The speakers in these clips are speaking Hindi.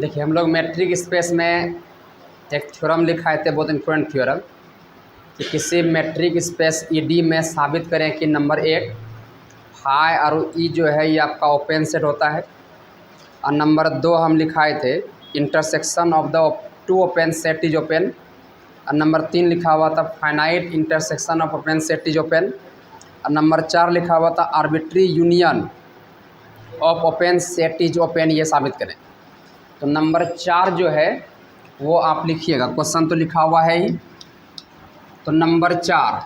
देखिए हम लोग मैट्रिक स्पेस में एक थ्योरम लिखाए थे, बहुत इम्पोर्टेंट थ्योरम, कि किसी मैट्रिक स्पेस ईडी में साबित करें कि नंबर 1 हाई और ई जो है ये आपका ओपन सेट होता है। और नंबर 2 हम लिखाए थे intersection of the two open set is open. और नंबर 3 लिखा हुआ था finite intersection of open set is open. और नंबर 4 लिखा हुआ था arbitrary union of open set is open, ये साबित करें। तो नंबर 4 जो है वो आप लिखिएगा, क्वेश्चन तो लिखा हुआ है ही। तो नंबर 4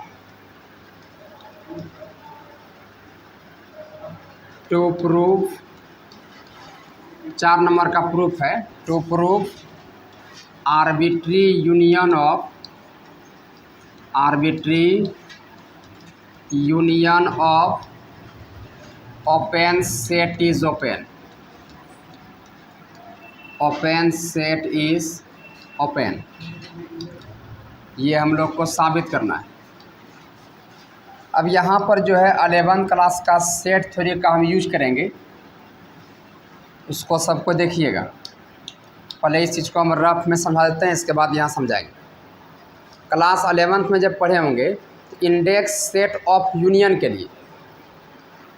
टू प्रूफ, 4 नंबर का प्रूफ है, to proof arbitrary union of open set is open, open set is open, ये हम लोग को साबित करना है। अब यहाँ पर जो है 11th क्लास का सेट थ्योरी का हम यूज करेंगे, उसको सबको देखिएगा। पहले इस चीज़ को हम रफ में समझा देते हैं, इसके बाद यहाँ समझाएंगे। क्लास 11th में जब पढ़े होंगे तो इंडेक्स सेट ऑफ यूनियन के लिए,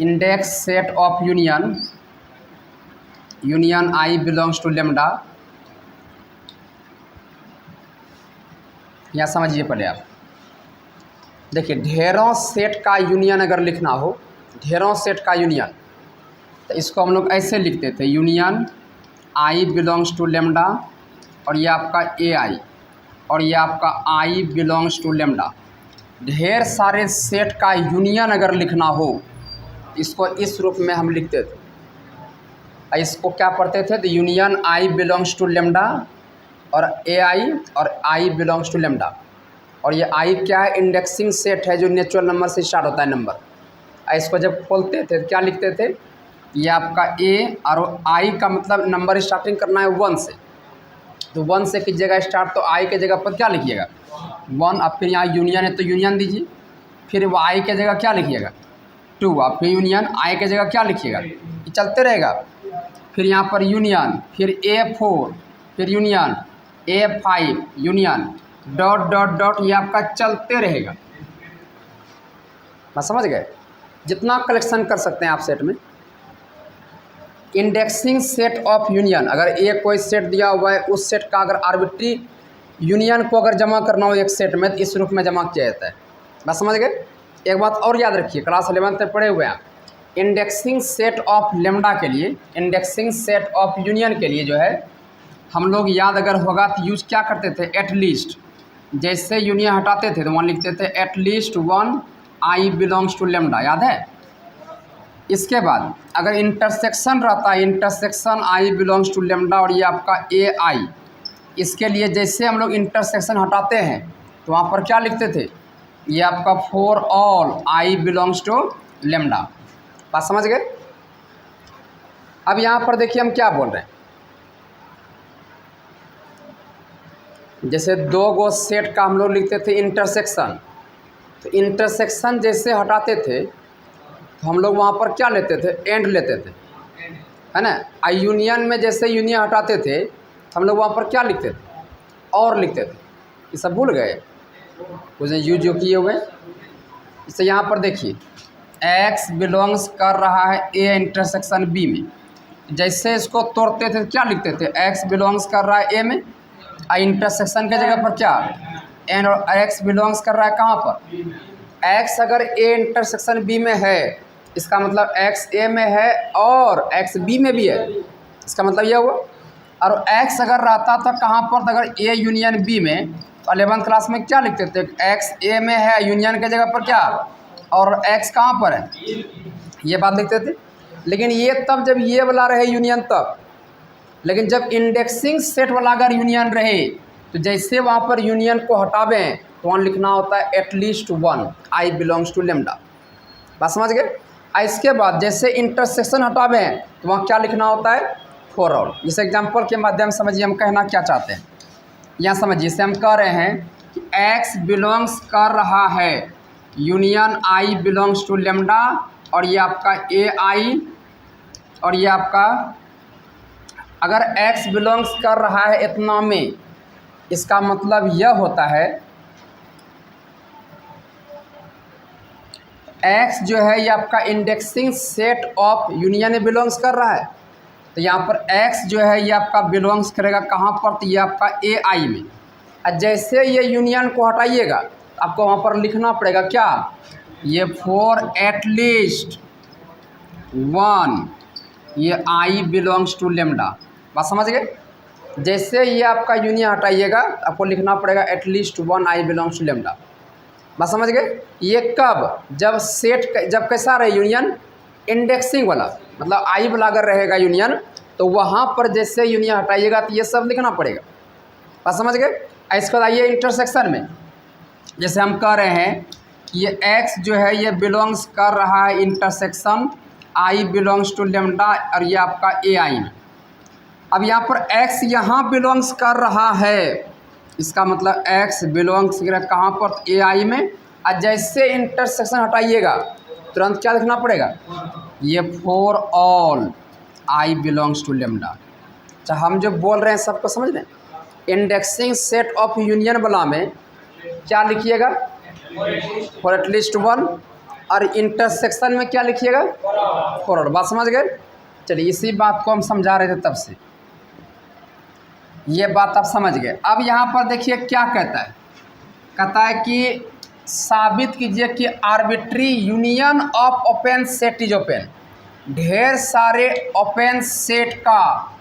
index set of union I belongs to lambda, यहाँ समझिए पहले आप। देखिए ढेरों सेट का यूनियन अगर लिखना हो, ढेरों सेट का यूनियन, तो इसको हम लोग ऐसे लिखते थे, union I belongs to lambda, और ये आपका ए आई, और ये आपका आई बिलोंग्स टू लेमडा। ढेर सारे सेट का यूनियन अगर लिखना हो, इसको इस रूप में हम लिखते थे। इसको क्या पढ़ते थे, तो union I belongs to lambda और ए आई और आई बिलोंग्स टू लेमडा। और ये आई क्या है, इंडेक्सिंग सेट है जो नेचुरल नंबर से स्टार्ट होता है नंबर। इसको जब खोलते थे तो क्या लिखते थे, ये आपका ए और आई का मतलब नंबर स्टार्टिंग करना है 1 से, तो 1 से कीजिएगा स्टार्ट, तो आई के जगह पर क्या लिखिएगा 1। अब फिर यहाँ यूनियन है तो यूनियन दीजिए, फिर वो आई के जगह क्या लिखिएगा 2, अब फिर यूनियन आई के जगह क्या लिखिएगा, ये चलते रहेगा। फिर यहाँ पर यूनियन, फिर A4, फिर union A5, union dot dot dot, ये आपका चलते रहेगा। बस समझ गए, जितना कलेक्शन कर सकते हैं आप सेट में। इंडेक्सिंग सेट ऑफ यूनियन, अगर एक कोई सेट दिया हुआ है, उस सेट का अगर आर्बिट्री यूनियन को अगर जमा करना हो एक सेट में, तो इस रूप में जमा किया जाता है। बस समझ गए। एक बात और याद रखिए, क्लास 11th में पढ़े हुए हैं, इंडेक्सिंग सेट ऑफ लेमडा के लिए, इंडेक्सिंग सेट ऑफ यूनियन के लिए जो है हम लोग याद अगर होगा तो यूज क्या करते थे, एटलीस्ट। जैसे यूनियन हटाते थे तो वहाँ लिखते थे at least 1 I belongs to lambda, याद है। इसके बाद अगर इंटरसेक्शन रहता है, intersection I belongs to lambda और ये आपका ए आई, इसके लिए जैसे हम लोग इंटरसेक्शन हटाते हैं तो वहाँ पर क्या लिखते थे, ये आपका for all I belongs to lambda. बात समझ गए। अब यहाँ पर देखिए हम क्या बोल रहे हैं, जैसे 2 गो सेट का हम लोग लिखते थे इंटरसेक्शन, तो इंटरसेक्शन जैसे हटाते थे तो हम लोग वहाँ पर क्या लेते थे, एंड लेते थे, है ना। आई यूनियन में जैसे यूनियन हटाते थे हम लोग वहाँ पर क्या लिखते थे, और लिखते थे। ये सब भूल गए कुछ यूज जो किए हुए। इससे यहाँ पर देखिए एक्स बिलोंग्स कर रहा है ए इंटरसेक्शन बी में, जैसे इसको तोड़ते थे क्या लिखते थे, एक्स बिलोंग्स कर रहा है ए में, और इंटरसेक्शन के जगह पर क्या एंड, और एक्स बिलोंग्स कर रहा है कहाँ पर, एक्स अगर ए इंटरसेक्शन बी में है, इसका मतलब एक्स ए में है और एक्स बी में भी है, इसका मतलब यह हुआ। और एक्स अगर रहता था कहाँ पर, तो अगर ए यूनियन बी में, तो 11th क्लास में क्या लिखते थे, एक्स ए में है, यूनियन के जगह पर क्या, और एक्स कहाँ पर है, ये बात लिखते थे। लेकिन ये तब जब ये वाला रहे यूनियन तब, लेकिन जब इंडेक्सिंग सेट वाला अगर यूनियन रहे तो जैसे वहाँ पर यूनियन को हटावें तो वहाँ लिखना होता है at least 1 I belongs to lambda. बात समझ गए। इसके बाद जैसे इंटरसेक्शन हटावें तो वहाँ क्या लिखना होता है, फॉर ऑल। इस एग्जाम्पल के माध्यम से समझिए हम कहना क्या चाहते हैं। यहाँ समझिए, से हम कह रहे हैं कि एक्स बिलोंग्स कर रहा है union I belongs to lambda, और ये आपका ए आई और ये आपका अगर x बिलोंग्स कर रहा है इतना में, इसका मतलब यह होता है x जो है ये आपका इंडेक्सिंग सेट ऑफ यूनियन में बिलोंग्स कर रहा है। तो यहाँ पर x जो है ये आपका बिलोंग्स करेगा कहाँ पर, तो ये आपका AI में। और जैसे ये यूनियन को हटाइएगा आपको वहाँ पर लिखना पड़ेगा क्या, ये फॉर एटलीस्ट वन ये I बिलोंग्स टू लेमडा। बात समझ गए। जैसे ये आपका यूनियन हटाइएगा आपको लिखना पड़ेगा at least one I belongs to lambda. बात समझ गए। ये कब, जब सेट जब कैसा रहे यूनियन इंडेक्सिंग वाला, मतलब I वाला अगर रहेगा यूनियन तो वहाँ पर जैसे यूनियन हटाइएगा तो ये सब लिखना पड़ेगा। बात समझ गए। इसके बाद आइए इंटरसेक्शन में, जैसे हम कह रहे हैं कि ये x जो है ये बिलोंग्स कर रहा है intersection I belongs to lambda और ये आपका AI में। अब यहाँ पर x यहाँ बिलोंग्स कर रहा है, इसका मतलब x बिलोंग्स कहाँ पर, AI में। और जैसे इंटरसेक्शन हटाइएगा तुरंत क्या लिखना पड़ेगा, ये for all I belongs to lambda. अच्छा हम जो बोल रहे हैं सबको समझ रहे हैं। इंडेक्सिंग सेट ऑफ यूनियन वाला में क्या लिखिएगा, फॉर एटलीस्ट वन, और इंटरसेक्शन में क्या लिखिएगा, फॉर ऑल। बात समझ गए। चलिए इसी बात को हम समझा रहे थे तब से, ये बात आप समझ गए। अब यहाँ पर देखिए क्या कहता है, कहता है कि साबित कीजिए कि arbitrary union of open set is open. ढेर सारे ओपन सेट का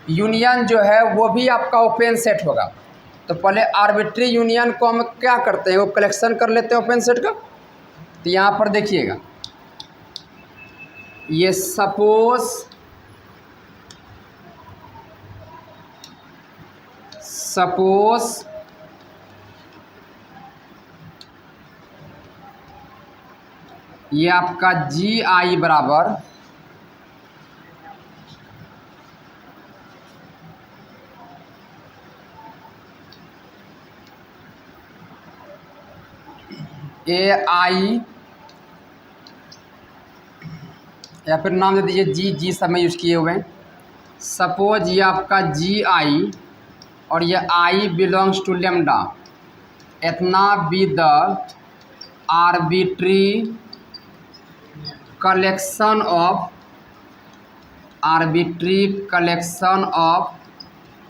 यूनियन जो है वो भी आपका ओपन सेट होगा। तो पहले आर्बिट्री यूनियन को हम क्या करते हैं, वो कलेक्शन कर लेते हैं ओपन सेट का। तो यहाँ पर देखिएगा, ये सपोज ये आपका GI बराबर AI या फिर नाम दे दीजिए जी सब में यूज किए हुए हैं। सपोज ये आपका GI और ये I बिलोंग्स टू लेमडा, इतना be the arbitrary collection of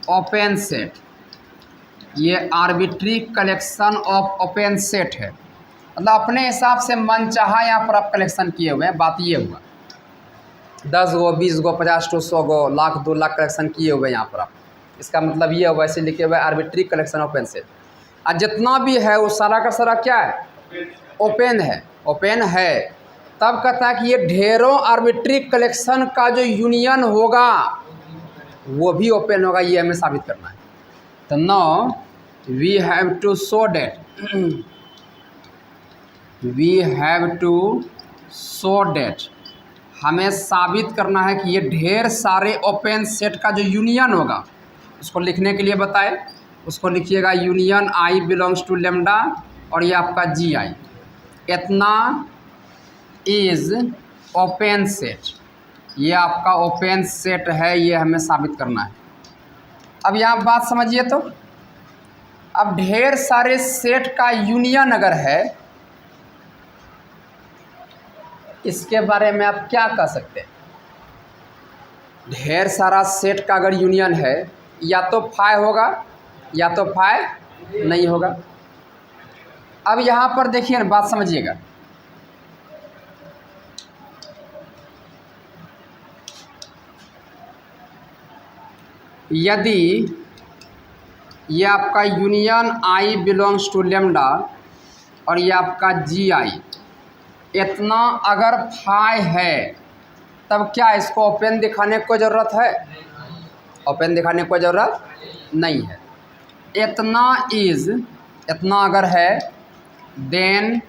open set. ये arbitrary collection of open set है, मतलब अपने हिसाब से मन चाहा यहाँ पर आप कलेक्शन किए हुए हैं। बात ये हुआ 10 गो 20 गो 50 गो 100 गो लाख 2 लाख कलेक्शन किए हुए यहाँ पर आप, इसका मतलब ये हुआ ऐसे लिखे हुए आर्बिट्री कलेक्शन ओपन सेट। और जितना भी है वो सारा का सारा क्या है, ओपन है। तब कहता है कि ये ढेरों आर्बिट्री कलेक्शन का जो यूनियन होगा वो भी ओपन होगा, ये हमें साबित करना है। तो now we have to show that हमें साबित करना है कि ये ढेर सारे ओपन सेट का जो यूनियन होगा उसको लिखने के लिए बताए। उसको लिखिएगा union I belongs to lambda और ये आपका GI इतना इज ओपन सेट, ये आपका ओपन सेट है, ये हमें साबित करना है। अब यहाँ बात समझिए। तो अब ढेर सारे सेट का यूनियन अगर है, इसके बारे में आप क्या कह सकते हैं। ढेर सारा सेट का अगर यूनियन है, या तो फाई होगा या तो फाई नहीं होगा। अब यहाँ पर देखिए ना, बात समझिएगा। यदि ये आपका union I belongs to lambda और ये आपका GI इतना अगर फाई है, तब क्या इसको ओपन दिखाने की कोई ज़रूरत है, ओपन दिखाने की कोई ज़रूरत नहीं है। इतना अगर है then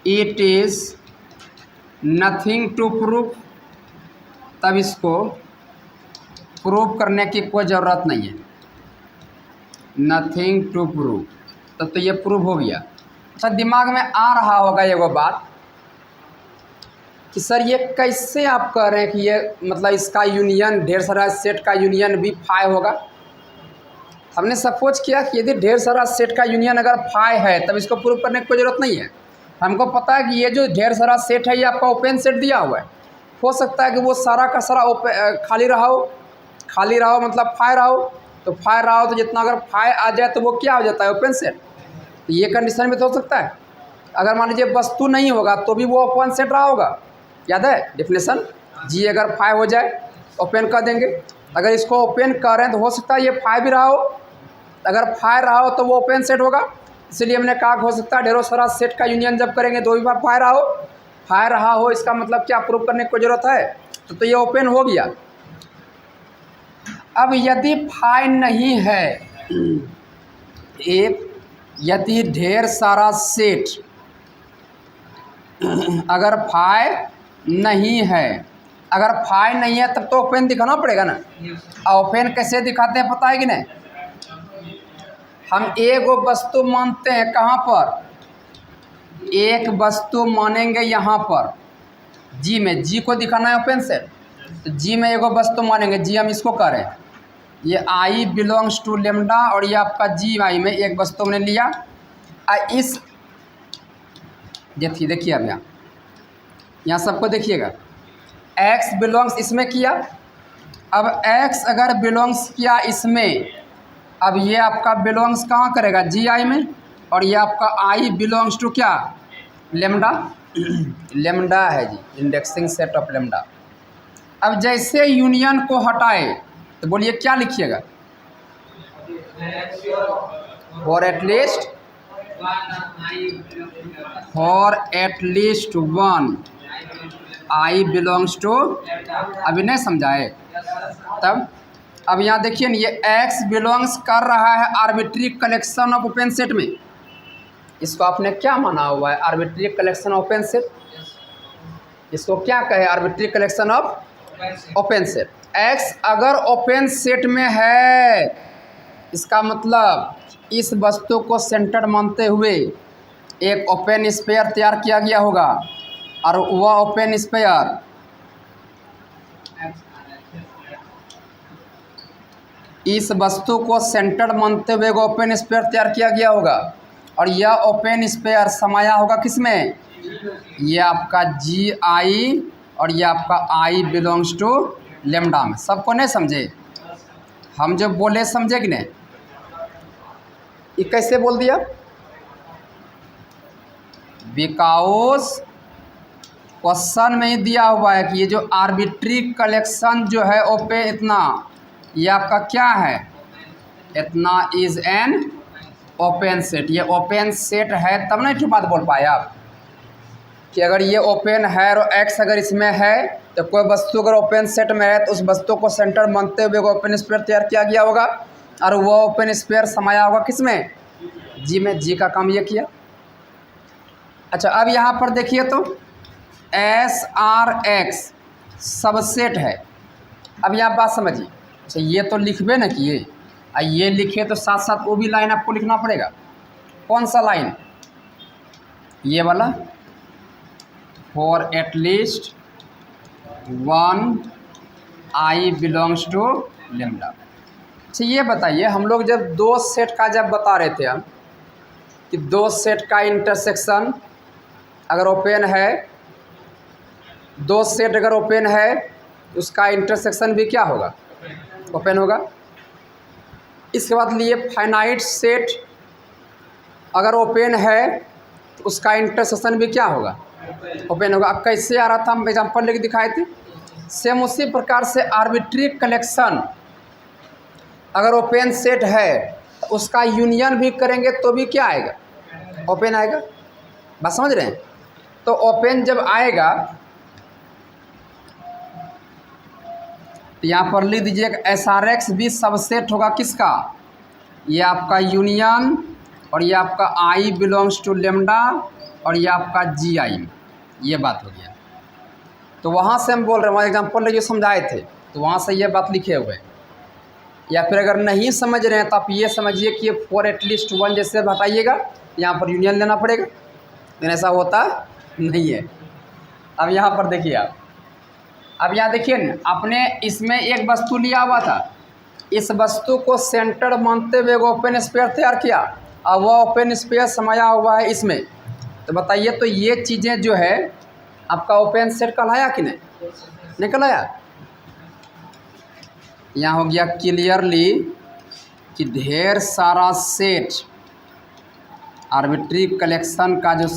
it is nothing to proof, तब इसको प्रूफ करने की कोई ज़रूरत नहीं है। नथिंग टू प्रूफ, तब तो ये प्रूफ हो गया। अच्छा दिमाग में आ रहा होगा एगो बात कि सर ये कैसे आप कह रहे हैं कि ये मतलब इसका यूनियन ढेर सारा सेट का यूनियन भी फाई होगा। हमने सपोज किया कि यदि ढेर सारा सेट का यूनियन अगर फाई है तब इसको प्रूव करने की कोई ज़रूरत नहीं है। हमको पता है कि ये जो ढेर सारा सेट है ये आपका ओपन सेट दिया हुआ है। हो सकता है कि वो सारा का सारा खाली रहा हो मतलब फाई रहा हो। तो फाई रहा हो तो जितना अगर फाई आ जाए तो वो क्या हो जाता है, ओपन सेट। तो ये कंडीशन में तो हो सकता है। अगर मान लीजिए वस्तु नहीं होगा तो भी वो ओपन सेट रहा होगा। याद है डेफिनेशन, जी अगर फाई हो जाए ओपन कर देंगे। अगर इसको ओपन कर रहे हैं तो हो सकता है ये फाई भी रहा हो। अगर फाई रहा हो तो वो ओपन सेट होगा। इसलिए हमने कहा हो सकता है ढेरों सारा सेट का यूनियन जब करेंगे तो भी फाई रहा हो। इसका मतलब क्या प्रूव करने की कोई ज़रूरत है। तो ये ओपन हो गया। अब यदि फाई नहीं है, यदि ढेर सारा सेट अगर फाई नहीं है, अगर फाई नहीं है तब तो ओपन दिखाना पड़ेगा ना। ओपन कैसे दिखाते हैं पता है कि नहीं। हम एक वस्तु मानते हैं कहाँ पर, एक वस्तु मानेंगे यहाँ पर जी में, जी को दिखाना है ओपन सेट। तो जी में एक वस्तु मानेंगे, जी हम इसको करें, ये आई बिलोंग्स टू लेमडा और ये आपका जी आई में एक वस्तु हमने लिया। इस देखिए अब यहाँ सबको देखिएगा, एक्स बिलोंग्स इसमें किया। अब एक्स अगर बिलोंग्स किया इसमें, अब ये आपका बिलोंग्स कहाँ करेगा, जी आई में। और ये आपका आई बिलोंग्स टू क्या, लेमडा। लेमडा है जी, इंडेक्सिंग सेट ऑफ लेमडा। अब जैसे यूनियन को हटाए तो बोलिए क्या लिखिएगा, for at least one I belongs to. अभी नहीं समझाए तब। अब यहाँ देखिए ना, ये एक्स बिलोंग्स कर रहा है arbitrary collection of open set में। इसको आपने क्या माना हुआ है, arbitrary collection of open set. इसको क्या कहे, arbitrary collection of open set. X अगर ओपन सेट में है, इसका मतलब इस वस्तु को सेंटर मानते हुए एक ओपन स्पेयर तैयार किया गया होगा। और वह ओपन स्पेयर इस वस्तु को सेंटर मानते हुए एक ओपन स्पेयर तैयार किया गया होगा। और यह ओपन स्पेयर समाया होगा किसमें, ये आपका जी आई और ये आपका आई बिलोंग्स टू लेमडा में। सबको नहीं समझे, हम जो बोले समझे कि नहीं। ये कैसे बोल दिया, बिकॉज क्वेश्चन में ही दिया हुआ है कि ये जो आर्बिट्री कलेक्शन जो है ओपन इतना, ये आपका क्या है, इतना इज एन ओपन सेट। ये ओपन सेट है तब नहीं क्यों बात बोल पाए आप कि अगर ये ओपन है और एक्स अगर इसमें है तो कोई वस्तु अगर ओपन सेट में है तो उस वस्तु को सेंटर मानते हुए एक ओपन स्पेयर तैयार किया गया होगा। और वो ओपन स्पेयर समाया होगा किसमें, जी में। जी का काम ये किया। अच्छा अब यहाँ पर देखिए तो एस आर एक्स सबसेट है। अब यहाँ बात समझिए। अच्छा ये तो लिखबे ना किए, ये लिखे तो साथ साथ वो भी लाइन आपको लिखना पड़ेगा। कौन सा लाइन, ये वाला, for at least one I belongs to lambda. अच्छा ये बताइए, हम लोग जब दो सेट का जब बता रहे थे हम कि दो सेट का इंटरसेक्शन अगर ओपन है, दो सेट अगर ओपन है उसका इंटरसेक्शन भी क्या होगा, ओपन होगा। इसके बाद लिए फाइनाइट सेट अगर ओपन है तो उसका इंटरसेक्शन भी क्या होगा, ओपन होगा। अब कैसे आ रहा था, हम एग्जांपल लेके दिखाए थे। सेम उसी प्रकार से आर्बिट्री कलेक्शन अगर ओपन सेट है तो उसका यूनियन भी करेंगे तो भी क्या आएगा, ओपन आएगा। बात समझ रहे हैं। तो ओपन जब आएगा तो यहाँ पर लिख दीजिए एस आर एक्स भी सबसेट होगा किसका, ये आपका यूनियन और ये आपका आई बिलोंग्स टू लेमडा और ये आपका जी आई। ये बात हो गया। तो वहाँ से हम बोल रहे हैं, वहाँ एग्जाम्पल जो समझाए थे तो वहाँ से ये बात लिखे हुए। या फिर अगर नहीं समझ रहे हैं तो आप ये समझिए कि ये फॉर एटलीस्ट वन जैसे हटाइएगा, यहाँ पर यूनियन लेना पड़ेगा। लेकिन ऐसा होता नहीं है। अब यहाँ पर देखिए आप, अब यहाँ देखिए न, आपने इसमें एक वस्तु लिया हुआ था, इस वस्तु को सेंटर मानते हुए वो ओपन स्पेयर तैयार किया, अब वह ओपन स्पेयर समाया हुआ है इसमें। तो बताइए, तो ये चीज़ें जो है आपका ओपन सेट कहलाया कि नहीं कहलाया? यहाँ हो गया क्लियरली कि ढेर सारा सेट आर्बिट्री कलेक्शन का जो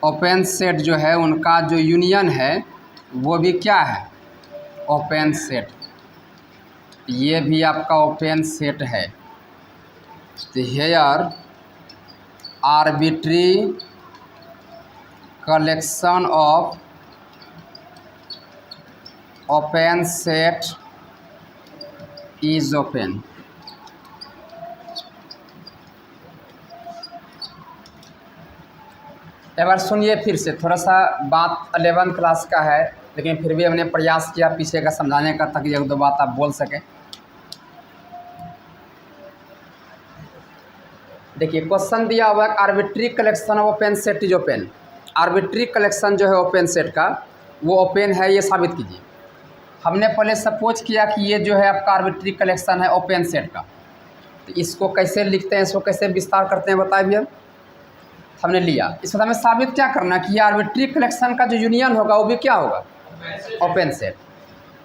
ओपन सेट जो है उनका जो यूनियन है वो भी क्या है? Open set. ये भी आपका ओपन सेट है। तो here arbitrary collection of open set is open. एक बार सुनिए फिर से, थोड़ा सा बात 11th क्लास का है, लेकिन फिर भी हमने प्रयास किया पीछे का समझाने का ताकि एक दो बात आप बोल सकें। देखिए क्वेश्चन दिया हुआ है arbitrary collection of open set is open. Arbitrary collection जो है ओपन सेट का वो ओपन है, ये साबित कीजिए। हमने पहले सपोज किया कि ये जो है आपका आर्बिट्री कलेक्शन है ओपन सेट का, तो इसको कैसे लिखते हैं, इसको कैसे विस्तार करते हैं बताइए भैया। हमने लिया, इसमें हमें साबित क्या करना कि ये आर्बिट्री कलेक्शन का जो यूनियन होगा वो भी क्या होगा? Open set.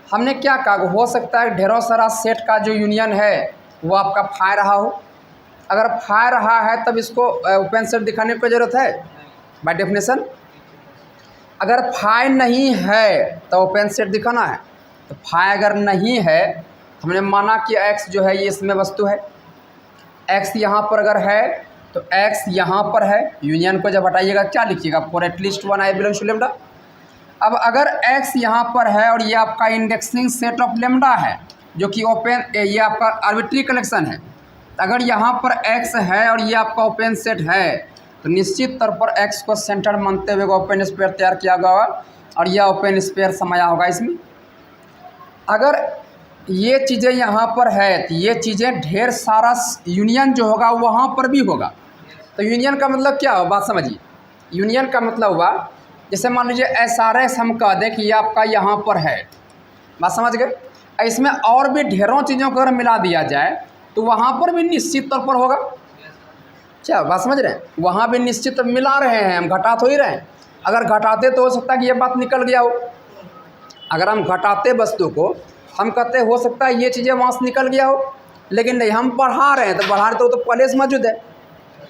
हमने क्या कहा, हो सकता है ढेरों सारा सेट का जो यूनियन है वो आपका फाय रहा हो। अगर फाय रहा है तब इसको ओपन सेट दिखाने की ज़रूरत है बाय डेफिनेशन। अगर फाय नहीं है तो ओपन सेट दिखाना है। तो फाय अगर नहीं है, हमने माना कि एक्स जो है ये इसमें वस्तु है, एक्स यहाँ पर अगर है तो एक्स यहाँ पर है, यूनियन को जब हटाइएगा क्या लिखिएगा? For at least one I belongs to lambda. अब अगर एक्स यहाँ पर है और ये आपका इंडेक्सिंग सेट ऑफ लेमडा है जो कि ओपन, ये आपका आर्बिट्री कलेक्शन है, अगर यहाँ पर एक्स है और ये आपका ओपन सेट है तो निश्चित तौर पर एक्स को सेंटर मानते हुए ओपन स्पेयर तैयार किया गया होगा और यह ओपन स्पेयर समाया होगा इसमें। अगर ये चीज़ें यहाँ पर है तो ये चीज़ें ढेर सारा यूनियन जो होगा वहाँ पर भी होगा। तो यूनियन का मतलब क्या हो, बात समझिए। यूनियन का मतलब हुआ, जैसे मान लीजिए SRS हम कह दें कि ये आपका यहाँ पर है, बात समझ गए। इसमें और भी ढेरों चीज़ों को अगर मिला दिया जाए तो वहाँ पर भी निश्चित तौर पर होगा। क्या बात समझ रहे हैं? वहाँ भी निश्चित मिला रहे हैं, हम घटा तो ही रहे हैं। अगर घटाते तो हो सकता है कि ये बात निकल गया हो। अगर हम घटाते वस्तु को, हम कहते हो सकता है ये चीज़ें वहाँ से निकल गया हो, लेकिन नहीं, हम बढ़ा रहे हैं तो बढ़ा रहे तो पहले से मौजूद है।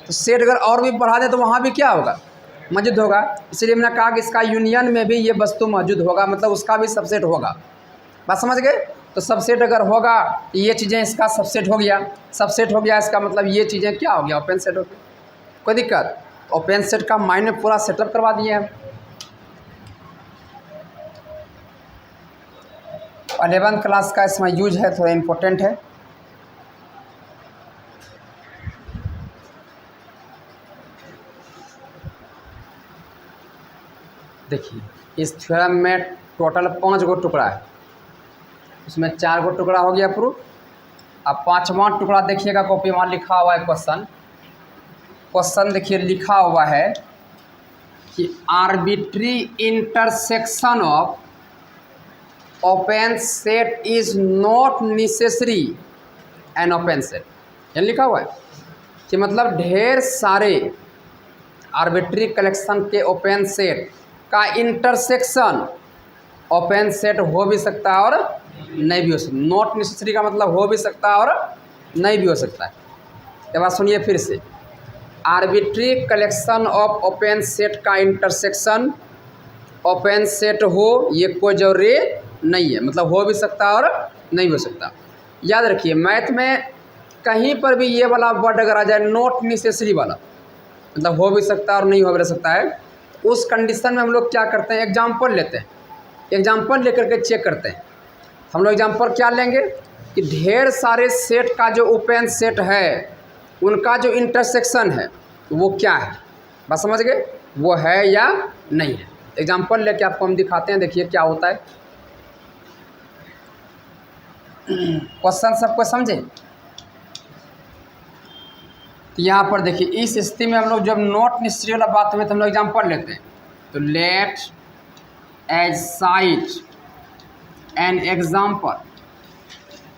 तो सेट अगर और भी बढ़ा दें तो वहाँ भी क्या होगा? मौजूद होगा। इसलिए मैंने कहा कि इसका यूनियन में भी ये वस्तु मौजूद होगा, मतलब उसका भी सबसेट होगा। बात समझ गए? तो सबसेट अगर होगा ये चीज़ें इसका सबसेट हो गया, सबसेट हो गया इसका मतलब ये चीज़ें क्या हो गया? ओपन सेट हो गया। कोई दिक्कत? ओपन सेट का मायने पूरा सेटअप करवा दिए हम। 11th क्लास का इसमें यूज है, थोड़ा इम्पोर्टेंट है। देखिए इस थ्योरम में टोटल 5 गो टुकड़ा है, उसमें 4 गो टुकड़ा हो गया प्रूफ। अब 5वां टुकड़ा देखिएगा, कॉपी में लिखा हुआ है क्वेश्चन देखिए लिखा हुआ है कि arbitrary intersection of open set is not necessary N open set. ये लिखा हुआ है कि मतलब ढेर सारे आर्बिट्री कलेक्शन के ओपन सेट का इंटरसेक्शन ओपन सेट हो भी सकता है और नहीं भी हो सकता। नॉट नेसेसरी का मतलब हो भी सकता है और नहीं भी हो सकता है। ये बात सुनिए फिर से, arbitrary collection of open set का इंटरसेक्शन ओपन सेट हो ये कोई जरूरी नहीं है, मतलब हो भी सकता है और नहीं हो सकता। याद रखिए मैथ में कहीं पर भी ये वाला वर्ड अगर आ जाए नॉट नेसेसरी वाला, मतलब हो भी सकता है और नहीं हो भी सकता है, उस कंडीशन में हम लोग क्या करते हैं? एग्जाम्पल लेते हैं, एग्जाम्पल लेकर के चेक करते हैं। हम लोग एग्जाम्पल क्या लेंगे कि ढेर सारे सेट का जो ओपन सेट है उनका जो इंटरसेक्शन है वो क्या है, बस समझ गए, वो है या नहीं है। एग्जाम्पल लेके आपको हम दिखाते हैं, देखिए क्या होता है। क्वेश्चन सबको समझे? तो यहाँ पर देखिए इस स्थिति में हम लोग जब नॉट नेसेसरी वाला बात हुई तो हम लोग एग्जाम्पल लेते हैं। तो let us cite an example,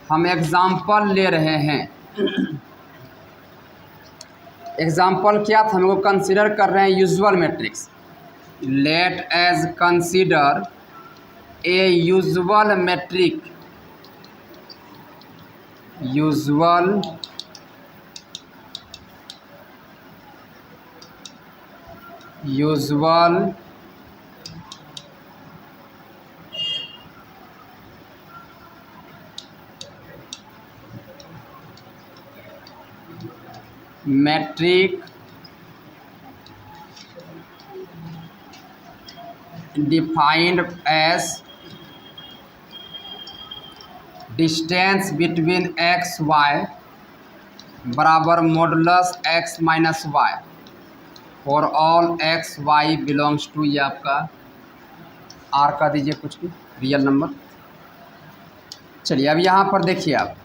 हम एग्जाम्पल ले रहे हैं। एग्जाम्पल क्या था, हमको कंसीडर कर रहे हैं usual metrics. Let us consider a usual metric, usual metric defined as distance between x y बराबर modulus x minus y for all x y belongs to, ये आपका r का दीजिए कुछ भी रियल नंबर। चलिए अब यहाँ पर देखिए, आप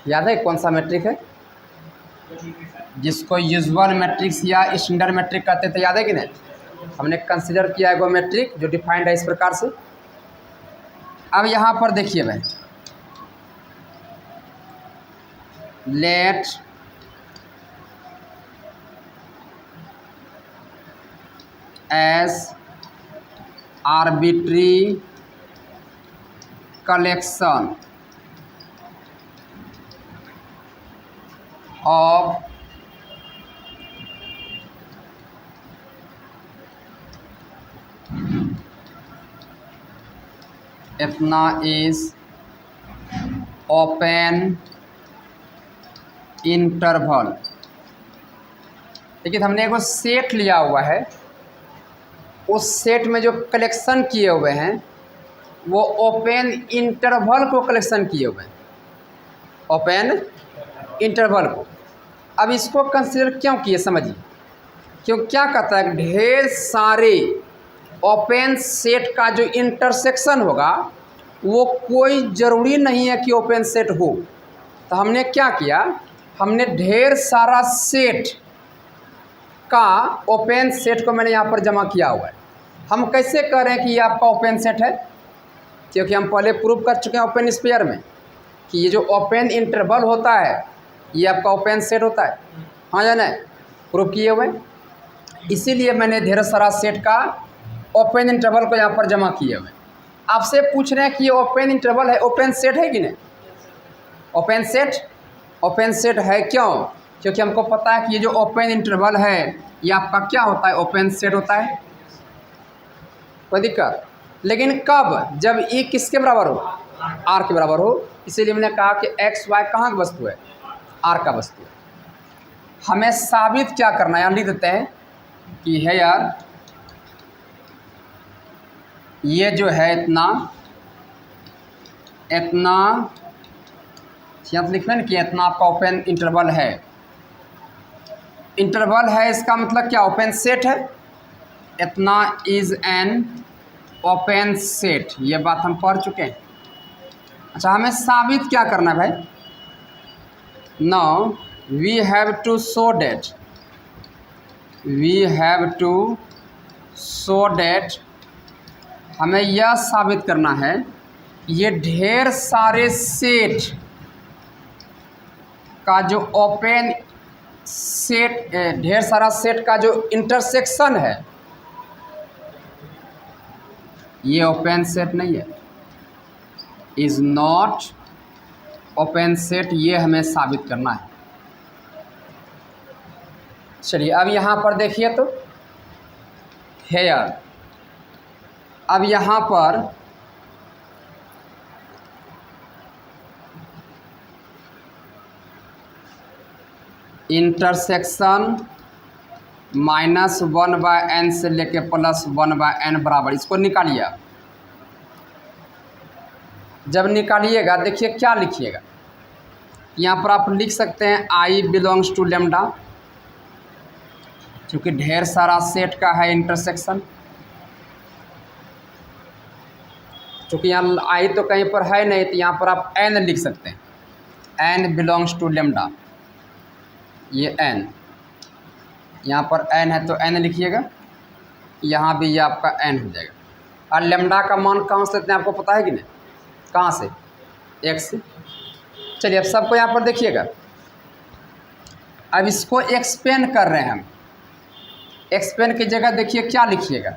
याद है कौन सा मैट्रिक है जिसको यूजुअल मैट्रिक्स या स्टैंडर्ड मैट्रिक कहते थे, याद है कि नहीं? हमने कंसीडर किया है वो मैट्रिक जो डिफाइंड है इस प्रकार से। अब यहाँ पर देखिए भाई, let S arbitrary collection of इतना is open interval। देखिए हमने एक सेट लिया हुआ है, उस सेट में जो कलेक्शन किए हुए हैं वो ओपन इंटरवल को कलेक्शन किए हुए हैं, ओपन इंटरवल को। अब इसको कंसीडर क्यों किए समझिए, क्यों क्या कहता है, ढेर सारे ओपन सेट का जो इंटरसेक्शन होगा वो कोई ज़रूरी नहीं है कि ओपन सेट हो। तो हमने क्या किया, हमने ढेर सारा सेट का ओपन सेट को मैंने यहाँ पर जमा किया हुआ है। हम कैसे कह रहे हैं कि ये आपका ओपन सेट है, क्योंकि हम पहले प्रूव कर चुके हैं ओपन स्फीयर में कि ये जो ओपन इंटरवल होता है ये आपका ओपन सेट होता है, हाँ या नहीं? प्रूव किए हुए। इसीलिए मैंने ढेर सारा सेट का ओपन इंटरवल को यहाँ पर जमा किए हुए। आपसे पूछ रहे हैं कि ये ओपन इंटरवल है, ओपन सेट है कि नहीं? ओपन सेट है। क्यों? क्योंकि हमको पता है कि ये जो ओपन इंटरवल है ये आपका क्या होता है, ओपन सेट होता है। कोई दिक्कत? लेकिन कब? जब ये किसके बराबर हो, आर के बराबर हो। इसीलिए मैंने कहा कि एक्स वाई कहाँ की वस्तु है, आर का वस्तु है। हमें साबित क्या करना है, यहाँ लिख देते हैं कि है यार ये जो है इतना यहाँ लिख रहे हैं कि इतना आपका ओपन इंटरवल है। इंटरवल है इसका मतलब क्या, ओपन सेट है। इतना इज एन ओपन सेट, ये बात हम पढ़ चुके हैं। अच्छा हमें साबित क्या करना है भाई, now we have to show that हमें यह साबित करना है ये ढेर सारे सेट का जो ओपन सेट, ढेर सारा सेट का जो इंटरसेक्शन है ये ओपन सेट नहीं है, इज़ नॉट ओपन सेट, ये हमें साबित करना है। चलिए अब यहाँ पर देखिए तो हेयर, अब यहाँ पर इंटरसेक्शन -1/n से लेके +1/n बराबर, इसको निकालिए। जब निकालिएगा देखिए क्या लिखिएगा, यहाँ पर आप लिख सकते हैं I बिलोंग्स टू लेमडा, क्योंकि ढेर सारा सेट का है इंटरसेक्शन। क्योंकि यहाँ I तो कहीं पर है नहीं, तो यहाँ पर आप n लिख सकते हैं, n बिलोंग्स टू लेमडा, ये n, यहाँ पर n है तो n लिखिएगा। यहाँ भी ये आपका n हो जाएगा। और लेमडा का मान कहाँ से लेते हैं आपको पता है कि नहीं? कहाँ से? x से। चलिए अब सबको यहाँ पर देखिएगा, अब इसको एक्सपेंड कर रहे हैं हम। एक्सपेंड की जगह देखिए क्या लिखिएगा,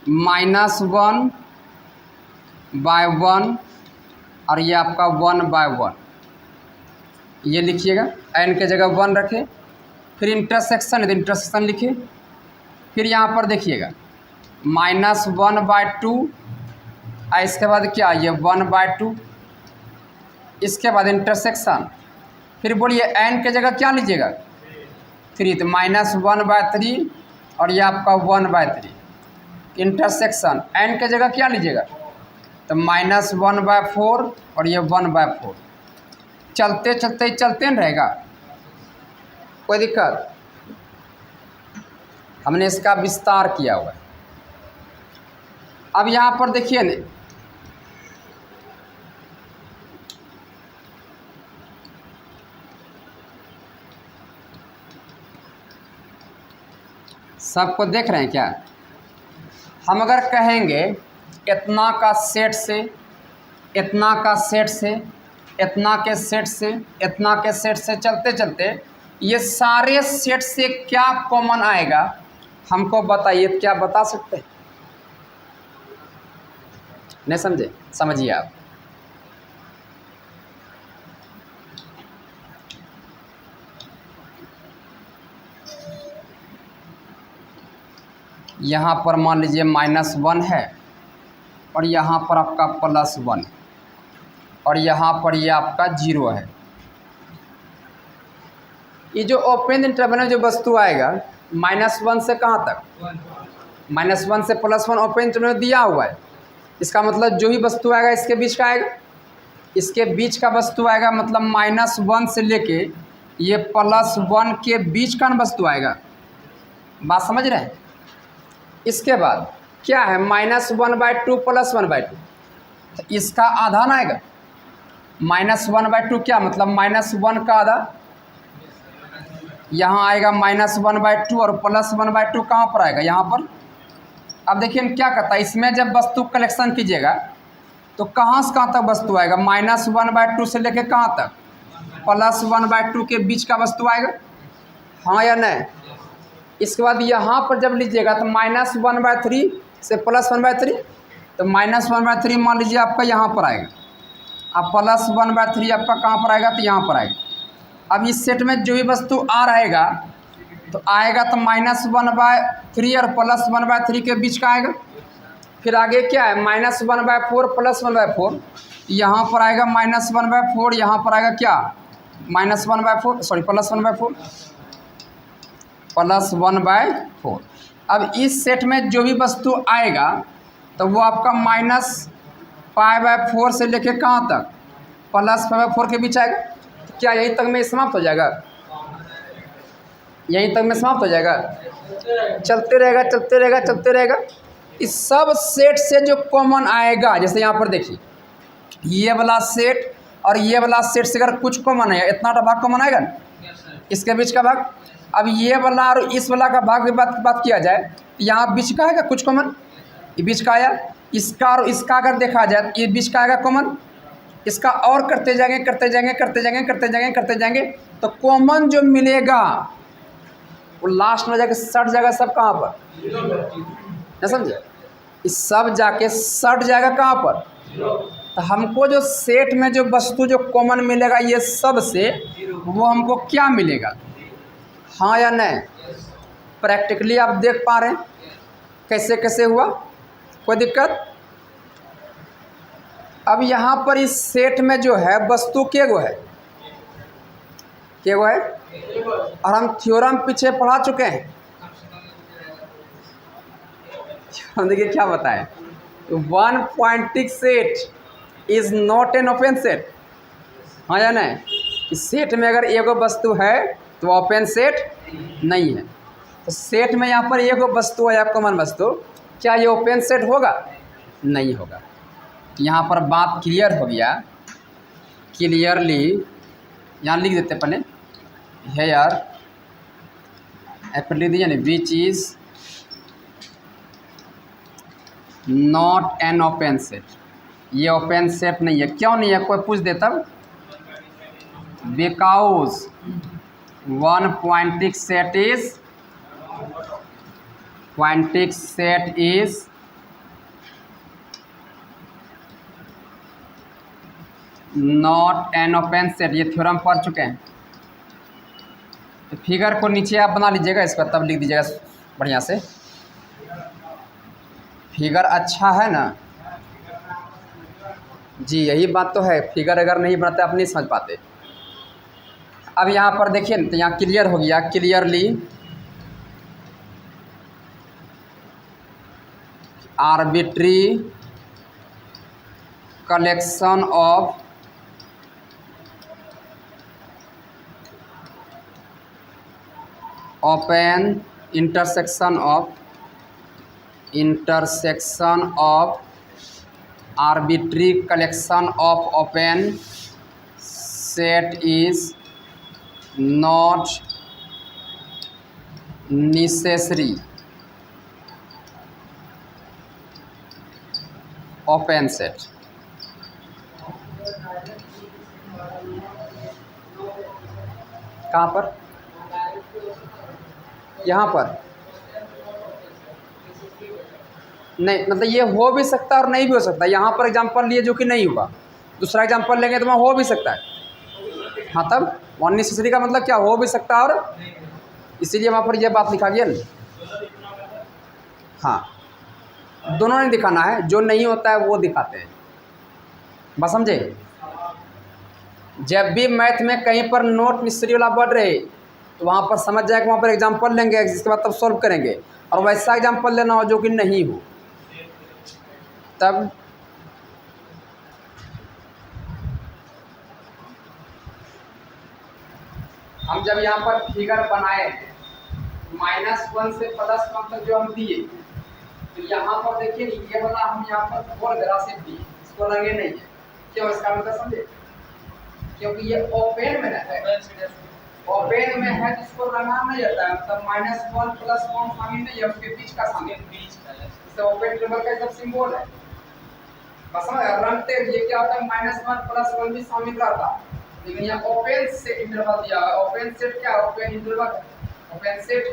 -1/1 और ये आपका 1/1 ये लिखिएगा। n के जगह 1 रखें, फिर इंटरसेक्शन है तो इंटरसेक्शन लिखिए। फिर यहाँ पर देखिएगा -1/2 और इसके बाद क्या, ये 1/2, इसके बाद इंटरसेक्शन। फिर बोलिए n के जगह क्या लीजिएगा, 3, तो -1/3 और ये आपका 1/3। इंटरसेक्शन n के जगह क्या लीजिएगा, तो -1/4 और ये 1/4। चलते चलते चलते न रहेगा, कोई दिक्कत? हमने इसका विस्तार किया हुआ है। अब यहाँ पर देखिए न, सबको देख रहे हैं क्या? हम अगर कहेंगे इतना का सेट से, इतना का सेट से, इतना के सेट से, इतना के सेट से चलते चलते ये सारे सेट से क्या कॉमन आएगा हमको बताइए, तो क्या बता सकते हैं? नहीं समझे? समझिए आप। यहाँ पर मान लीजिए -1 है और यहाँ पर आपका +1 और यहाँ पर ये आपका 0 है। ये जो ओपन इंटरवल में जो वस्तु आएगा -1 से कहाँ तक, -1 से +1 ओपन इंटरवल में दिया हुआ है। इसका मतलब जो भी वस्तु आएगा इसके बीच का आएगा, इसके बीच का वस्तु आएगा, मतलब -1 से लेके ये +1 के बीच का वस्तु आएगा। बात समझ रहे हैं? इसके बाद क्या है, -1/2 +1/2, तो इसका आधा ना आएगा। -1/2 क्या मतलब, -1 का आधा यहाँ आएगा -1/2 और +1/2 कहाँ पर आएगा, यहाँ पर। अब देखिए हम क्या करता है, इसमें जब वस्तु कलेक्शन कीजिएगा तो कहाँ से कहाँ तक वस्तु आएगा, -1/2 से लेके कहाँ तक, +1/2 के बीच का वस्तु आएगा, हाँ या नहीं? इसके बाद यहाँ पर जब लीजिएगा तो -1/3 से +1/3, तो -1/3 मान लीजिए आपका यहाँ पर आएगा, अब +1/3 आपका कहाँ पर आएगा, तो यहाँ पर आएगा। अब इस सेट में जो भी वस्तु आ रहेगा तो आएगा तो -1/3 और +1/3 के बीच का आएगा। फिर आगे क्या है, -1/4 +1/4, यहाँ पर आएगा -1/4, यहाँ पर आएगा क्या, -1/4 सॉरी +1/4 +1/4। अब इस सेट में जो भी वस्तु आएगा तो वो आपका -π/4 से लेके कहाँ तक, +π/4 के बीच आएगा। तो क्या यहीं तक में समाप्त हो जाएगा, यहीं तक में समाप्त हो जाएगा? चलते रहेगा चलते रहेगा चलते रहेगा। इस सब सेट से जो कॉमन आएगा, जैसे यहाँ पर देखिए ये वाला सेट और ये वाला सेट से अगर कुछ कॉमन है, इतना तो भाग कॉमन आएगा ना, इसके बीच का भाग। अब ये वाला और इस वाला का भाग की बात किया जाए, यहाँ बीच का आएगा कुछ कॉमन, ये बीच का आया। इसका और इसका अगर देखा जाए तो ये बीच का आएगा कॉमन, इसका और करते जाएंगे करते जाएंगे करते जाएंगे करते जाएंगे करते जाएंगे तो कॉमन जो मिलेगा वो लास्ट में जाके सट जाएगा। सब कहाँ पर, ना समझे, इस सब जाके सट जाएगा कहाँ पर। तो हमको जो सेट में जो वस्तु जो कॉमन मिलेगा ये सब से, वो हमको क्या मिलेगा, हाँ या नहीं? प्रैक्टिकली आप देख पा रहे हैं कैसे कैसे हुआ, कोई दिक्कत? अब यहाँ पर इस सेट में जो है वस्तु के गो है, के गो है, और हम थ्योरम पीछे पढ़ा चुके हैं। देखिए क्या बताएं, one point set is not an open set, हाँ या नहीं? इस सेट में अगर एगो वस्तु है तो ओपन सेट नहीं है। तो सेट में यहाँ पर एगो वस्तु है या कॉमन वस्तु, क्या ये ओपन सेट होगा? नहीं होगा। यहाँ पर बात क्लियर हो गया, क्लियरली यहाँ लिख देते अपने, हेयर लिख दीजिए ना, which is not an open set, ये ओपन सेट नहीं है। क्यों नहीं है, कोई पूछ दे तब? Because one point set is not an open set. ये थ्योरम पढ़ चुके हैं। तो फिगर को नीचे आप बना लीजिएगा इसका, तब लिख दीजिएगा बढ़िया से। फिगर अच्छा है ना जी, यही बात तो है। फिगर अगर नहीं बनाते आप नहीं समझ पाते। अब यहाँ पर देखिए तो यहाँ क्लियर हो गया, clearly arbitrary collection of open intersection of arbitrary collection of open set is not necessary open set. कहाँ पर? यहाँ पर नहीं, मतलब ये हो भी सकता है और नहीं भी हो सकता। यहाँ पर एग्जांपल लिए जो कि नहीं हुआ, दूसरा एग्जांपल लेंगे तो वहाँ हो भी सकता है। हाँ, तब वन नेसेसरी का मतलब क्या, हो भी सकता है और इसीलिए वहाँ पर यह बात लिखा गया ना। हाँ, दोनों नहीं दिखाना है, जो नहीं होता है वो दिखाते हैं, बस समझे। जब भी मैथ में कहीं पर नॉट नेसेसरी वाला वर्ड रहे तो वहाँ पर समझ जाए कि वहाँ पर एग्जांपल लेंगे, जिसके बाद तब सॉल्व करेंगे। और वैसा एग्जांपल लेना हो जो कि नहीं हो, तब हम जब यहाँ पर फिगर बनाए -1 से +1 तक जो हम दिए, तो यहाँ पर देखिए ये वाला हम यहाँ पर 4 ग्राफ दिए, इसको रंगे नहीं है। क्यों? इसका मतलब समझे, क्योंकि ये ओपन में है, ओपन में है जिसको रंगा नहीं जाता है। मतलब -1 +1 शामिल नहीं है, उसके बीच का शामिल है। इससे ओपन टेबल का सब सिंबल है, बस समझ। रंगते ये क्या होता है, -1 +1 भी शामिल रहता, लेकिन यहाँ ओपन सेट इंटरवल दिया है। ओपन सेट क्या? Open interval, open set